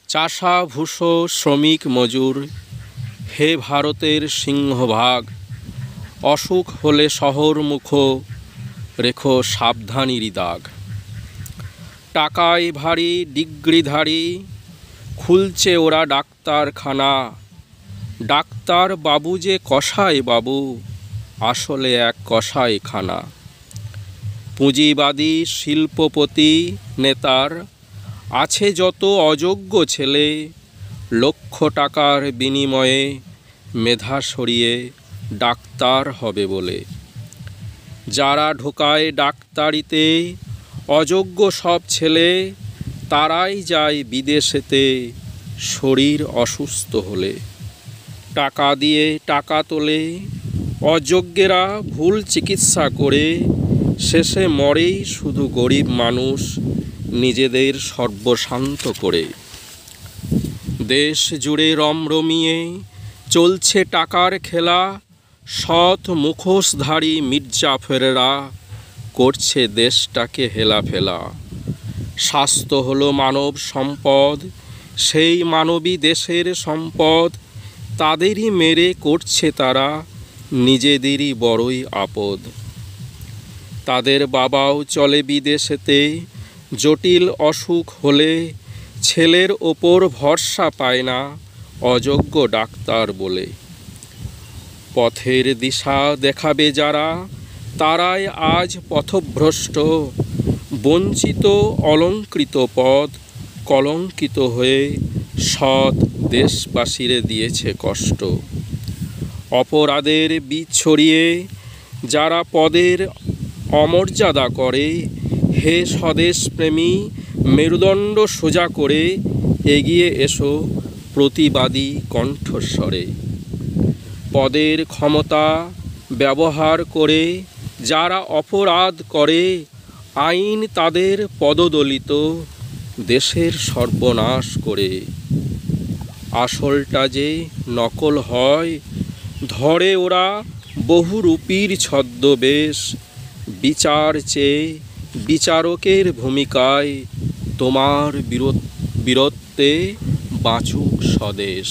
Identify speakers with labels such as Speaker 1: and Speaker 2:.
Speaker 1: চাষা ভূষো শ্রমিক মজুর, হে ভারতের সিংহভাগ, অসুখ হলে শহরমুখ, রেখো সাবধানেরই দাগ। টাকায় ভারী ডিগ্রিধারী, খুলছে ওরা ডাক্তারখানা, ডাক্তার বাবু যে কসাই বাবু, আসলে এক কসাইখানা। পুঁজিবাদী শিল্পপতি নেতার আছে যত অযোগ্য ছেলে, লক্ষ টাকার বিনিময়ে মেধা সরিয়ে ডাক্তার হবে বলে। যারা ঢোকায় ডাক্তারিতে অযোগ্য সব ছেলে, তারাই যায় বিদেশেতে শরীর অসুস্থ হলে। টাকা দিয়ে টাকা তোলে অযোগ্যেরা ভুল চিকিৎসা করে, শেষে মরেই শুধু গরিব মানুষ নিজেদের সর্বশান্ত করে। দেশ জুড়ে রমরমিয়ে চলছে টাকার খেলা, সৎ মুখোশধারী মির্জাফেররা করছে দেশটাকে হেলাফেলা। স্বাস্থ্য হলো মানব সম্পদ, সেই মানবী দেশের সম্পদ, তাদেরই মেরে করছে তারা নিজেদেরই বড়ই আপদ। তাদের বাবাও চলে বিদেশেতে, জটিল অসুখ হলে ছেলের ওপর ভরসা পায় না অযোগ্য ডাক্তার বলে। পথের দিশা দেখাবে যারা, তারাই আজ পথভ্রষ্ট, বঞ্চিত অলঙ্কৃত পদ কলঙ্কিত হয়ে সৎ দেশবাসীরে দিয়েছে কষ্ট। অপরাধের বীজ ছড়িয়ে যারা পদের অমর্যাদা করে, হে স্বদেশপ্রেমী মেরুদণ্ড সোজা করে এগিয়ে এসো প্রতিবাদী কণ্ঠস্বরে। পদের ক্ষমতা ব্যবহার করে যারা অপরাধ করে, আইন তাদের পদদলিত দেশের সর্বনাশ করে। আসলটা যে নকল হয়, ধরে ওরা বহুরূপীর ছদ্মবেশ। বিচার চেয়ে বিচারকের ভূমিকায় তোমার বীরত্বে বাঁচুক স্বদেশ।